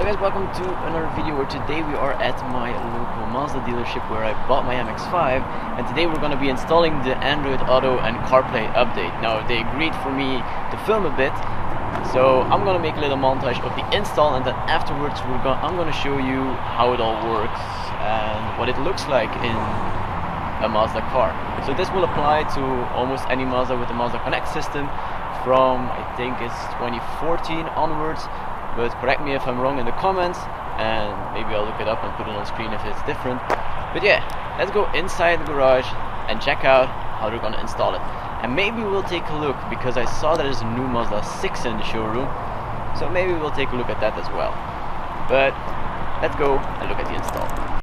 So guys, welcome to another video where today we are at my local Mazda dealership where I bought my MX-5, and today we're going to be installing the Android Auto and CarPlay update. Now they agreed for me to film a bit, so I'm going to make a little montage of the install, and then afterwards I'm going to show you how it all works and what it looks like in a Mazda car. So this will apply to almost any Mazda with the Mazda Connect system from, I think it's 2014 onwards. But correct me if I'm wrong in the comments, and maybe I'll look it up and put it on screen if it's different. But yeah, let's go inside the garage and check out how they're gonna install it. And maybe we'll take a look, because I saw that there's a new Mazda 6 in the showroom, so maybe we'll take a look at that as well. But let's go and look at the install.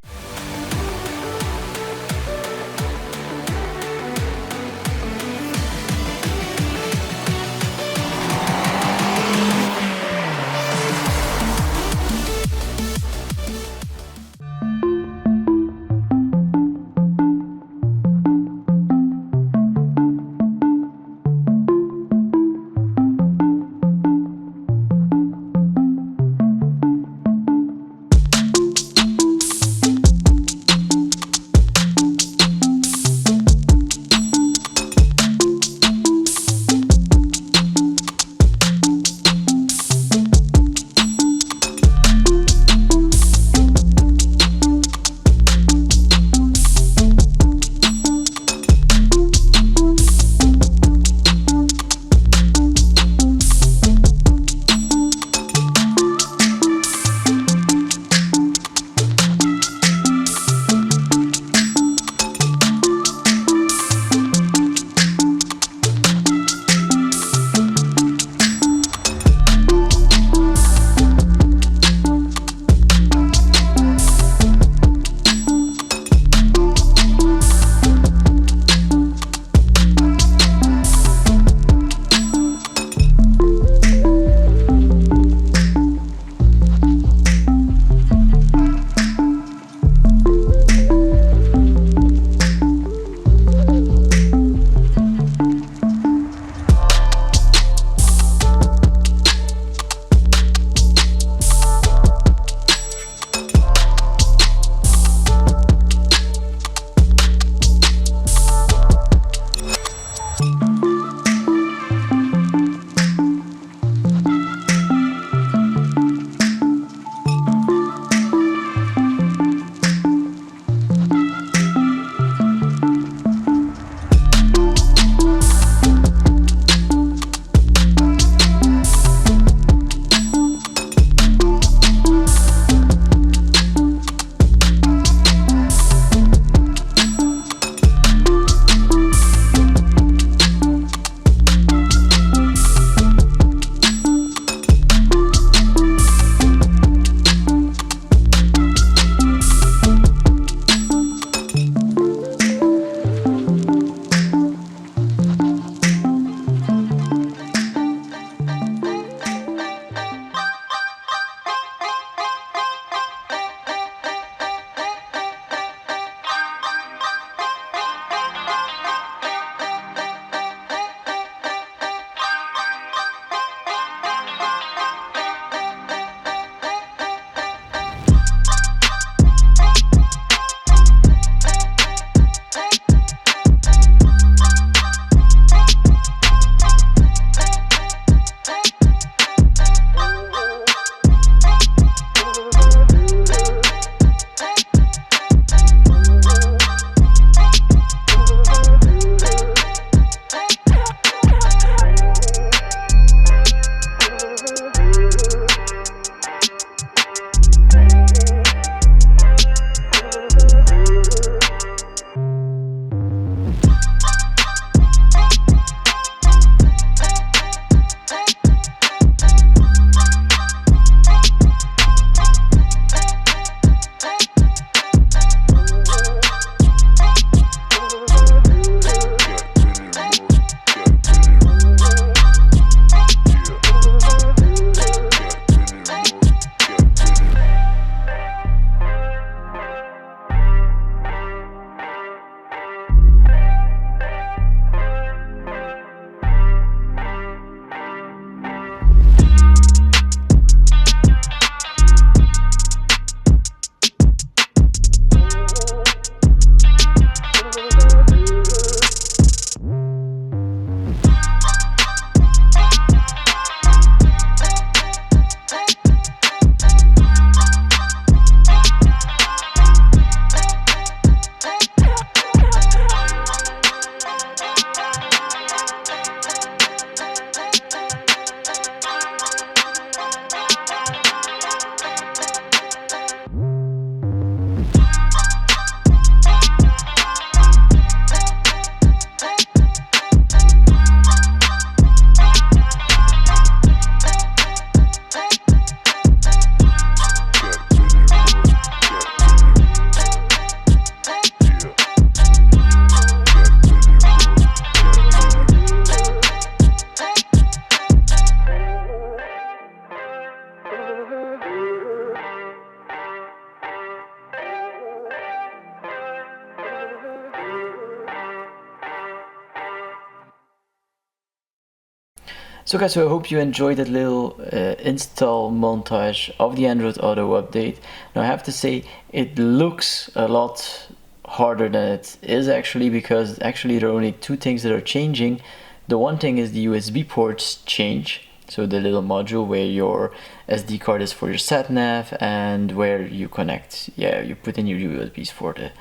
So guys, so I hope you enjoyed that little install montage of the Android Auto update. Now I have to say it looks a lot harder than it is actually, because actually there are only two things that are changing. The one thing is the USB ports change, so the little module where your SD card is for your sat nav and where you connect, you put in your USBs for the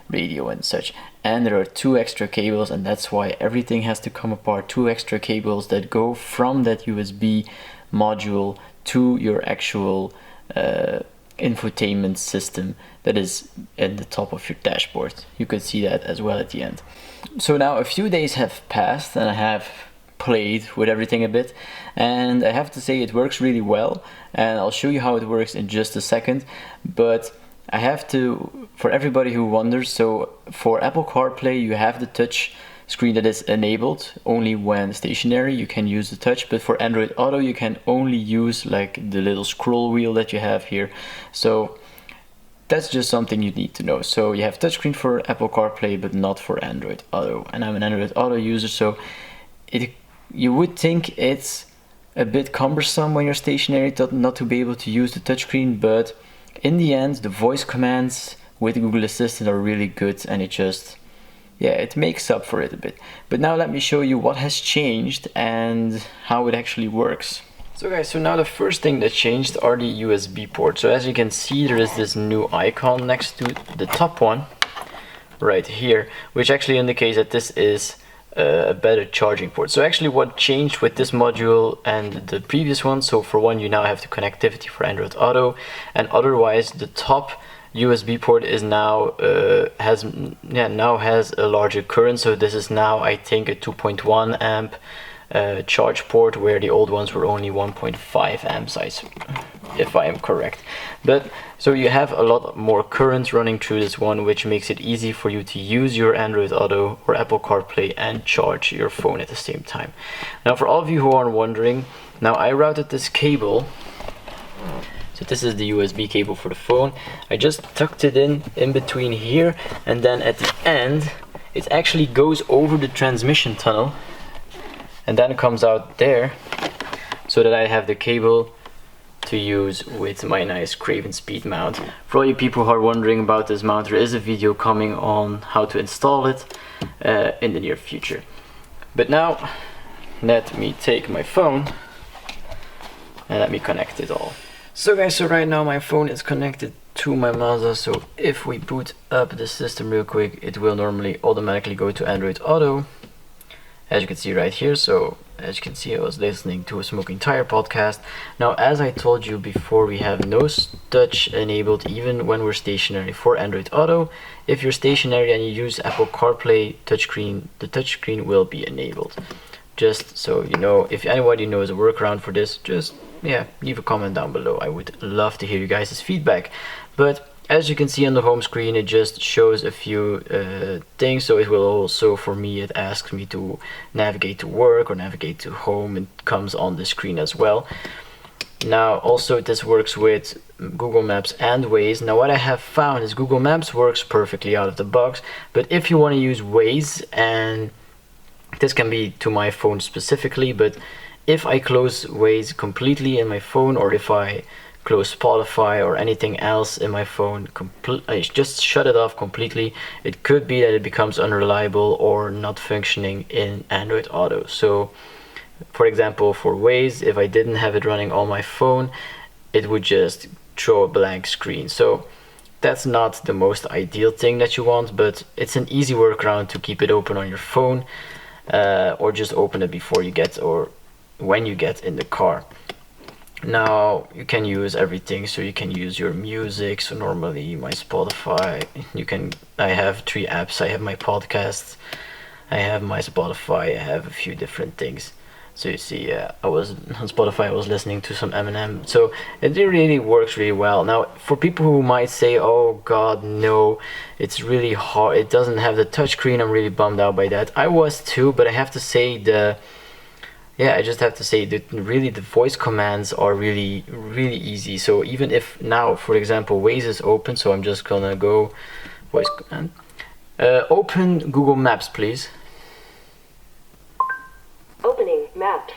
radio and such. And there are two extra cables, and that's why everything has to come apart. Two extra cables that go from that USB module to your actual infotainment system that is in the top of your dashboard. You can see that as well at the end. So now a few days have passed and I have played with everything a bit, and I have to say it works really well, and I'll show you how it works in just a second. But I have to, for everybody who wonders, so for Apple CarPlay you have the touch screen that is enabled only when stationary. You can use the touch, but for Android Auto you can only use like the little scroll wheel that you have here. So that's just something you need to know. So you have touchscreen for Apple CarPlay but not for Android Auto, and I'm an Android Auto user, so you would think it's a bit cumbersome when you're stationary not to be able to use the touchscreen, but in the end the voice commands with Google Assistant are really good, and it makes up for it a bit. But now let me show you what has changed and how it actually works. So guys, so now the first thing that changed are the USB ports. So as you can see, there is this new icon next to the top one right here, which actually indicates that this is a better charging port. So actually what changed with this module and the previous one, so for one you now have the connectivity for Android Auto, and otherwise the top USB port is now has a larger current. So this is now I think a 2.1 amp charge port, where the old ones were only 1.5 amp size, if I am correct. But so you have a lot more current running through this one, which makes it easy for you to use your Android Auto or Apple CarPlay and charge your phone at the same time. Now for all of you who are wondering, now I routed this cable. So this is the USB cable for the phone. I just tucked it in between here, and then at the end it actually goes over the transmission tunnel and then comes out there, so that I have the cable to use with my nice Craven Speed mount. For all you people who are wondering about this mount, there is a video coming on how to install it in the near future. But now let me take my phone and let me connect it all. So guys, so right now my phone is connected to my Mazda, so if we boot up the system real quick, it will normally automatically go to Android Auto, as you can see right here. So as you can see, I was listening to a Smoking Tire podcast. Now as I told you before, we have no touch enabled even when we're stationary for Android Auto. If you're stationary and you use Apple CarPlay touchscreen, the touchscreen will be enabled. Just so you know, if anybody knows a workaround for this, just leave a comment down below. I would love to hear you guys' feedback. But as you can see on the home screen, it just shows a few things. So it will also, for me, it asks me to navigate to work or navigate to home. It comes on the screen as well. Now also this works with Google Maps and Waze. Now what I have found is Google Maps works perfectly out of the box, but if you want to use Waze, and this can be to my phone specifically, but if I close Waze completely in my phone, or if I close Spotify or anything else in my phone, I just shut it off completely, it could be that it becomes unreliable or not functioning in Android Auto. So for example, for Waze, if I didn't have it running on my phone, it would just throw a blank screen. So that's not the most ideal thing that you want, but it's an easy workaround to keep it open on your phone, or just open it before you get, or when you get in the car. Now you can use everything, so you can use your music. So normally my Spotify, I have 3 apps. I have my podcasts, I have my Spotify, I have a few different things. So you see, I was on Spotify, I was listening to some Eminem. So it really works really well. Now for people who might say, oh god, no, it's really hard, it doesn't have the touchscreen, I'm really bummed out by that. I was too, but I have to say yeah, I just have to say that really the voice commands are really easy. So even if now, for example, Waze is open, so I'm just gonna go voice command. Open Google Maps, please. Opening Maps.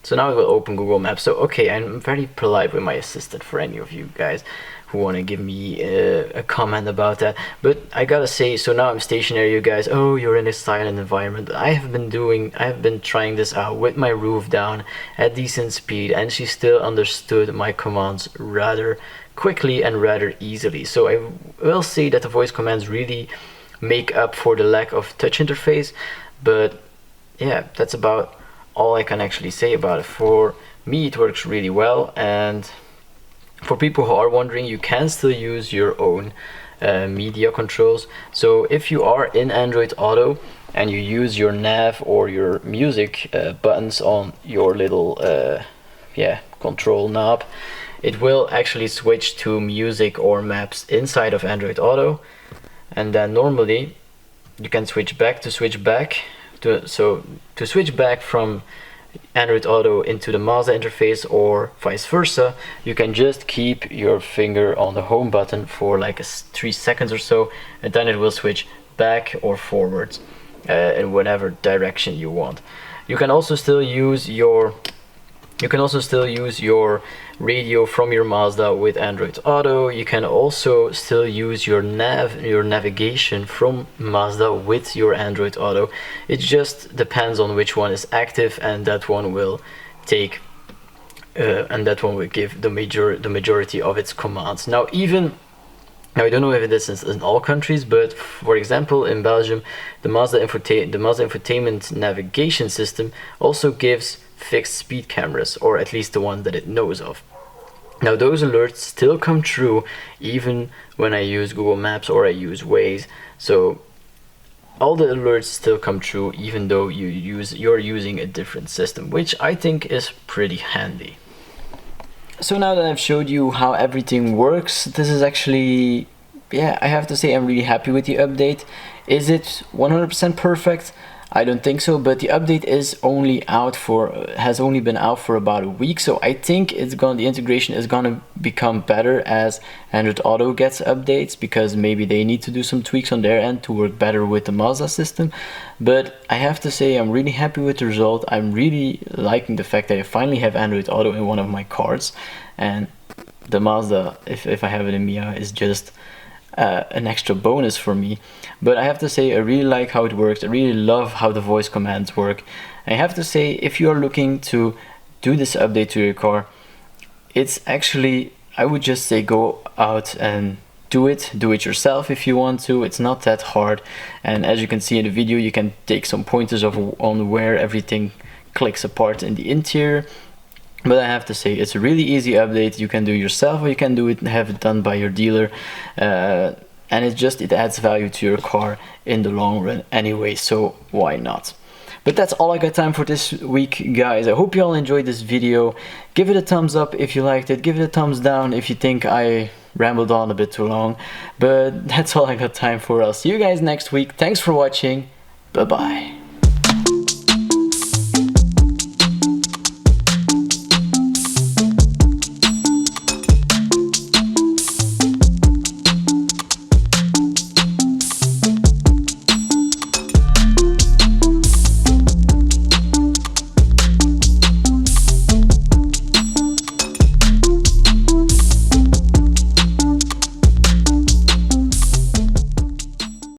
So now it will open Google Maps. So okay, I'm very polite with my assistant for any of you guys who want to give me a comment about that. But I gotta say, so now I'm stationary, you guys. Oh, you're in a silent environment. I have been trying this out with my roof down at decent speed, and she still understood my commands rather quickly and rather easily. So I will say that the voice commands really make up for the lack of touch interface. But yeah, that's about all I can actually say about it. For me, it works really well, and for people who are wondering, you can still use your own media controls. So if you are in Android Auto and you use your nav or your music buttons on your little control knob, it will actually switch to music or maps inside of Android Auto, and then normally you can switch back from Android Auto into the Mazda interface, or vice versa. You can just keep your finger on the home button for like 3 seconds or so, and then it will switch back or forwards in whatever direction you want. You can also still use your radio from your Mazda with Android Auto. You can also still use your navigation from Mazda with your Android Auto. It just depends on which one is active, and that one will take give the majority of its commands. Now I don't know if it is in all countries, but for example, in Belgium, the Mazda Infotainment navigation system also gives fixed speed cameras, or at least the one that it knows of. Now those alerts still come true even when I use Google Maps or I use Waze. So all the alerts still come true even though you're using a different system, which I think is pretty handy. So now that I've showed you how everything works, this is actually, yeah, I have to say I'm really happy with the update. Is it 100% perfect? I don't think so, but the update has only been out for about a week, so I think the integration is gonna become better as Android Auto gets updates, because maybe they need to do some tweaks on their end to work better with the Mazda system. But I have to say I'm really happy with the result. I'm really liking the fact that I finally have Android Auto in one of my cars, and the Mazda, if I have it in Mia, is just an extra bonus for me. But I have to say I really like how it works. I really love how the voice commands work. I have to say, if you are looking to do this update to your car, it's actually, I would just say go out and do it yourself if you want to. It's not that hard, and as you can see in the video, you can take some pointers on where everything clicks apart in the interior. But I have to say, it's a really easy update. You can do it yourself, or you can have it done by your dealer, and it adds value to your car in the long run anyway, so why not? But that's all I got time for this week, guys. I hope you all enjoyed this video. Give it a thumbs up if you liked it. Give it a thumbs down if you think I rambled on a bit too long. But that's all I got time for. I'll see you guys next week. Thanks for watching. Bye bye.